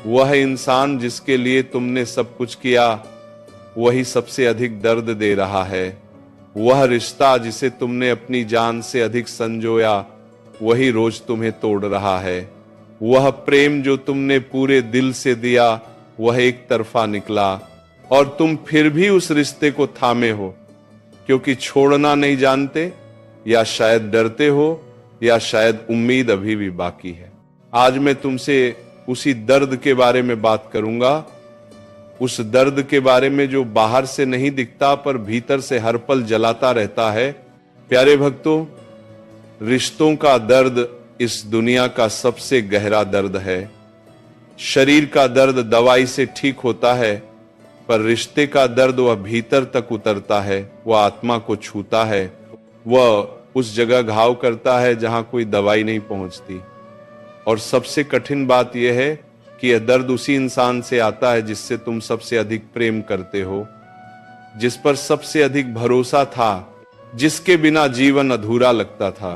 वह इंसान जिसके लिए तुमने सब कुछ किया वही सबसे अधिक दर्द दे रहा है। वह रिश्ता जिसे तुमने अपनी जान से अधिक संजोया वही रोज तुम्हें तोड़ रहा है। वह प्रेम जो तुमने पूरे दिल से दिया वह एक तरफा निकला और तुम फिर भी उस रिश्ते को थामे हो, क्योंकि छोड़ना नहीं जानते, या शायद डरते हो, या शायद उम्मीद अभी भी बाकी है। आज मैं तुमसे उसी दर्द के बारे में बात करूंगा, उस दर्द के बारे में जो बाहर से नहीं दिखता पर भीतर से हर पल जलाता रहता है। प्यारे भक्तों, रिश्तों का दर्द इस दुनिया का सबसे गहरा दर्द है। शरीर का दर्द दवाई से ठीक होता है, पर रिश्ते का दर्द वह भीतर तक उतरता है, वह आत्मा को छूता है, वह उस जगह घाव करता है जहां कोई दवाई नहीं पहुंचती। और सबसे कठिन बात यह है कि यह दर्द उसी इंसान से आता है जिससे तुम सबसे अधिक प्रेम करते हो, जिस पर सबसे अधिक भरोसा था, जिसके बिना जीवन अधूरा लगता था।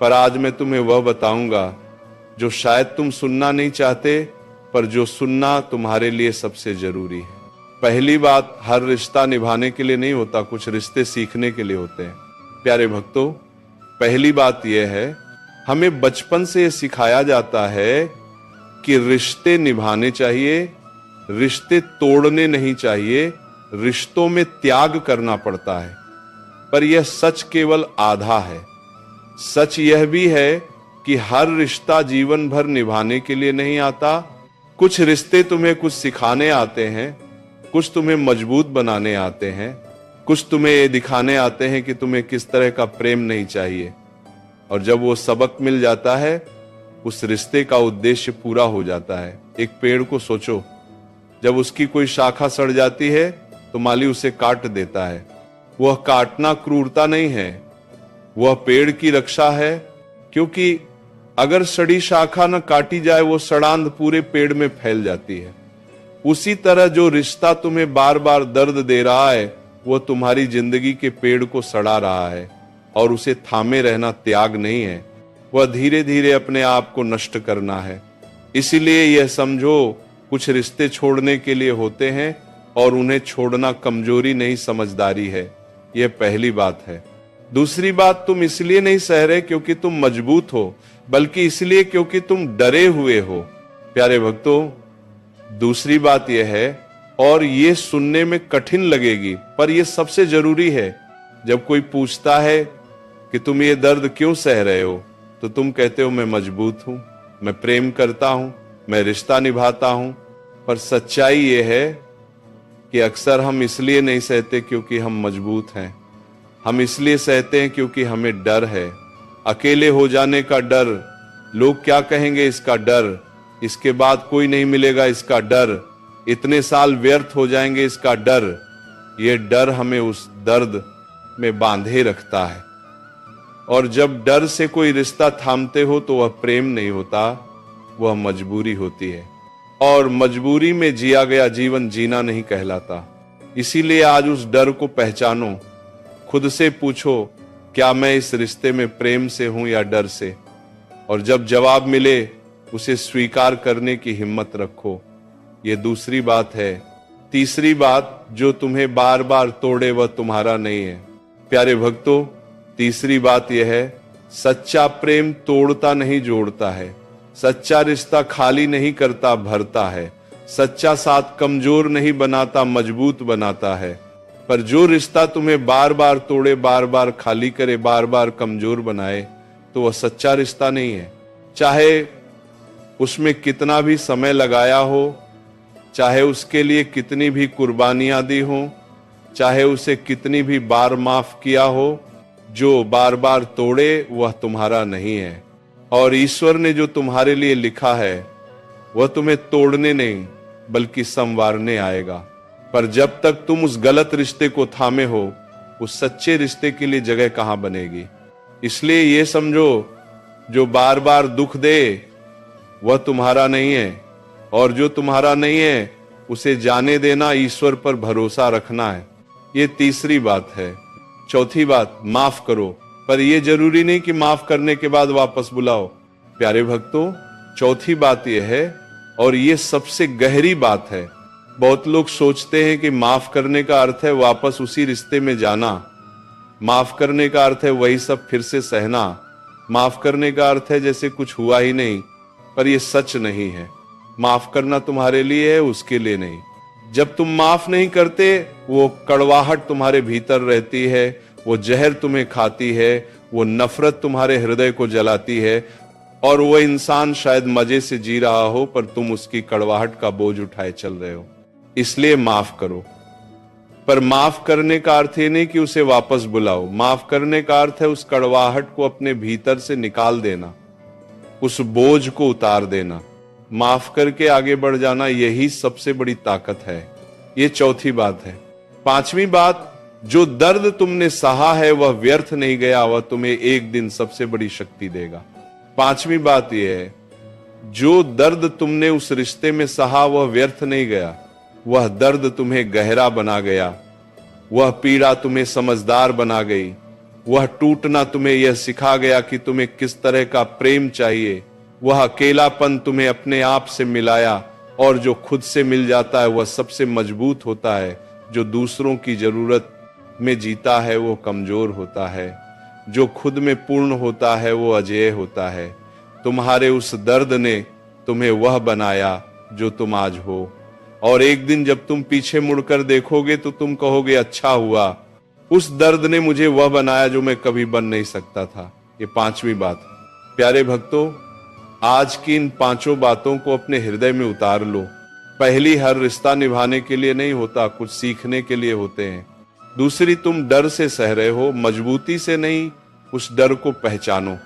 पर आज मैं तुम्हें वह बताऊंगा जो शायद तुम सुनना नहीं चाहते, पर जो सुनना तुम्हारे लिए सबसे जरूरी है। पहली बात, हर रिश्ता निभाने के लिए नहीं होता, कुछ रिश्ते सीखने के लिए होते हैं। प्यारे भक्तों, पहली बात यह है, हमें बचपन से सिखाया जाता है कि रिश्ते निभाने चाहिए, रिश्ते तोड़ने नहीं चाहिए, रिश्तों में त्याग करना पड़ता है। पर यह सच केवल आधा है। सच यह भी है कि हर रिश्ता जीवन भर निभाने के लिए नहीं आता। कुछ रिश्ते तुम्हें कुछ सिखाने आते हैं, कुछ तुम्हें मजबूत बनाने आते हैं, कुछ तुम्हें ये दिखाने आते हैं कि तुम्हें किस तरह का प्रेम नहीं चाहिए। और जब वो सबक मिल जाता है, उस रिश्ते का उद्देश्य पूरा हो जाता है। एक पेड़ को सोचो, जब उसकी कोई शाखा सड़ जाती है तो माली उसे काट देता है। वह काटना क्रूरता नहीं है, वह पेड़ की रक्षा है, क्योंकि अगर सड़ी शाखा न काटी जाए वो सड़ांध पूरे पेड़ में फैल जाती है। उसी तरह जो रिश्ता तुम्हें बार बार दर्द दे रहा है वो तुम्हारी जिंदगी के पेड़ को सड़ा रहा है, और उसे थामे रहना त्याग नहीं है, वह धीरे धीरे अपने आप को नष्ट करना है। इसीलिए यह समझो, कुछ रिश्ते छोड़ने के लिए होते हैं और उन्हें छोड़ना कमजोरी नहीं समझदारी है। यह पहली बात है। दूसरी बात, तुम इसलिए नहीं सह रहे क्योंकि तुम मजबूत हो, बल्कि इसलिए क्योंकि तुम डरे हुए हो। प्यारे भक्तों, दूसरी बात यह है, और ये सुनने में कठिन लगेगी पर यह सबसे जरूरी है। जब कोई पूछता है कि तुम ये दर्द क्यों सह रहे हो, तो तुम कहते हो मैं मजबूत हूं, मैं प्रेम करता हूं, मैं रिश्ता निभाता हूं। पर सच्चाई ये है कि अक्सर हम इसलिए नहीं सहते क्योंकि हम मजबूत हैं। हम इसलिए सहते हैं क्योंकि हमें डर है, अकेले हो जाने का डर, लोग क्या कहेंगे इसका डर, इसके बाद कोई नहीं मिलेगा इसका डर, इतने साल व्यर्थ हो जाएंगे इसका डर। ये डर हमें उस दर्द में बांधे रखता है। और जब डर से कोई रिश्ता थामते हो तो वह प्रेम नहीं होता, वह मजबूरी होती है। और मजबूरी में जिया गया जीवन जीना नहीं कहलाता। इसीलिए आज उस डर को पहचानो, खुद से पूछो, क्या मैं इस रिश्ते में प्रेम से हूं या डर से? और जब जवाब मिले उसे स्वीकार करने की हिम्मत रखो। ये दूसरी बात है। तीसरी बात, जो तुम्हें बार बार तोड़े वह तुम्हारा नहीं है। प्यारे भक्तों, तीसरी बात यह है, सच्चा प्रेम तोड़ता नहीं जोड़ता है। सच्चा रिश्ता खाली नहीं करता भरता है। सच्चा साथ कमजोर नहीं बनाता मजबूत बनाता है। पर जो रिश्ता तुम्हें बार बार तोड़े, बार बार खाली करे, बार बार कमजोर बनाए, तो वह सच्चा रिश्ता नहीं है। चाहे उसमें कितना भी समय लगाया हो, चाहे उसके लिए कितनी भी कुर्बानियां दी हो, चाहे उसे कितनी भी बार माफ किया हो, जो बार बार तोड़े वह तुम्हारा नहीं है। और ईश्वर ने जो तुम्हारे लिए लिखा है वह तुम्हें तोड़ने नहीं बल्कि संवारने आएगा। पर जब तक तुम उस गलत रिश्ते को थामे हो, उस सच्चे रिश्ते के लिए जगह कहां बनेगी। इसलिए ये समझो, जो बार बार दुख दे वह तुम्हारा नहीं है, और जो तुम्हारा नहीं है उसे जाने देना, ईश्वर पर भरोसा रखना है। ये तीसरी बात है। चौथी बात, माफ करो, पर यह जरूरी नहीं कि माफ करने के बाद वापस बुलाओ। प्यारे भक्तों, चौथी बात यह है, और ये सबसे गहरी बात है। बहुत लोग सोचते हैं कि माफ करने का अर्थ है वापस उसी रिश्ते में जाना, माफ करने का अर्थ है वही सब फिर से सहना, माफ करने का अर्थ है जैसे कुछ हुआ ही नहीं। पर यह सच नहीं है। माफ करना तुम्हारे लिए है, उसके लिए नहीं। जब तुम माफ नहीं करते, वो कड़वाहट तुम्हारे भीतर रहती है, वो जहर तुम्हें खाती है, वो नफरत तुम्हारे हृदय को जलाती है, और वो इंसान शायद मजे से जी रहा हो पर तुम उसकी कड़वाहट का बोझ उठाए चल रहे हो। इसलिए माफ करो। पर माफ करने का अर्थ ये नहीं कि उसे वापस बुलाओ। माफ करने का अर्थ है उस कड़वाहट को अपने भीतर से निकाल देना, उस बोझ को उतार देना। माफ करके आगे बढ़ जाना, यही सबसे बड़ी ताकत है। ये चौथी बात है। पांचवी बात, जो दर्द तुमने सहा है वह व्यर्थ नहीं गया, वह तुम्हें एक दिन सबसे बड़ी शक्ति देगा। पांचवी बात यह है, जो दर्द तुमने उस रिश्ते में सहा वह व्यर्थ नहीं गया, वह दर्द तुम्हें गहरा बना गया, वह पीड़ा तुम्हें समझदार बना गई, वह टूटना तुम्हें यह सिखा गया कि तुम्हें किस तरह का प्रेम चाहिए, वह अकेलापन तुम्हें अपने आप से मिलाया। और जो खुद से मिल जाता है वह सबसे मजबूत होता है। जो दूसरों की जरूरत में जीता है वो कमजोर होता है, जो खुद में पूर्ण होता है वो अजेय होता है। तुम्हारे उस दर्द ने तुम्हें वह बनाया जो तुम आज हो, और एक दिन जब तुम पीछे मुड़कर देखोगे तो तुम कहोगे अच्छा हुआ, उस दर्द ने मुझे वह बनाया जो मैं कभी बन नहीं सकता था। ये पांचवी बात। प्यारे भक्तों, आज की इन पांचों बातों को अपने हृदय में उतार लो। पहली, हर रिश्ता निभाने के लिए नहीं होता, कुछ सीखने के लिए होते हैं। दूसरी, तुम डर से सह रहे हो, मजबूती से नहीं, उस डर को पहचानो।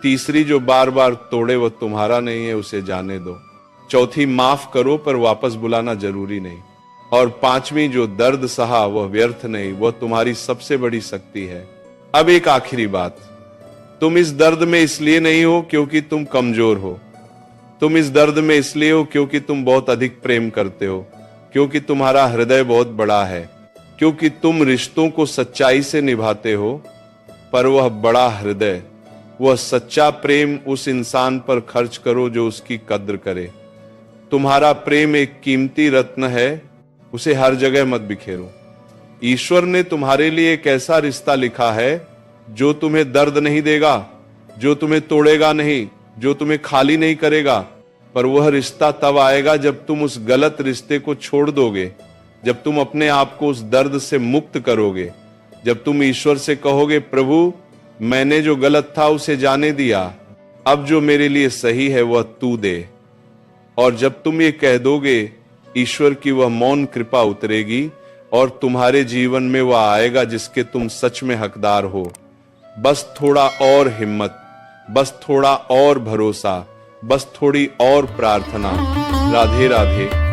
तीसरी, जो बार बार तोड़े वह तुम्हारा नहीं है, उसे जाने दो। चौथी, माफ करो पर वापस बुलाना जरूरी नहीं। और पांचवी, जो दर्द सहा वह व्यर्थ नहीं, वह तुम्हारी सबसे बड़ी शक्ति है। अब एक आखिरी बात, तुम इस दर्द में इसलिए नहीं हो क्योंकि तुम कमजोर हो, तुम इस दर्द में इसलिए हो क्योंकि तुम बहुत अधिक प्रेम करते हो, क्योंकि तुम्हारा हृदय बहुत बड़ा है, क्योंकि तुम रिश्तों को सच्चाई से निभाते हो। पर वह बड़ा हृदय, वह सच्चा प्रेम उस इंसान पर खर्च करो जो उसकी कद्र करे। तुम्हारा प्रेम एक कीमती रत्न है, उसे हर जगह मत बिखेरो। ईश्वर ने तुम्हारे लिए एक ऐसा रिश्ता लिखा है जो तुम्हें दर्द नहीं देगा, जो तुम्हें तोड़ेगा नहीं, जो तुम्हें खाली नहीं करेगा। पर वह रिश्ता तब आएगा जब तुम उस गलत रिश्ते को छोड़ दोगे, जब तुम अपने आप को उस दर्द से मुक्त करोगे, जब तुम ईश्वर से कहोगे प्रभु मैंने जो गलत था उसे जाने दिया, अब जो मेरे लिए सही है वह तू दे। और जब तुम ये कह दोगे, ईश्वर की वह मौन कृपा उतरेगी और तुम्हारे जीवन में वह आएगा जिसके तुम सच में हकदार हो। बस थोड़ा और हिम्मत, बस थोड़ा और भरोसा, बस थोड़ी और प्रार्थना। राधे राधे।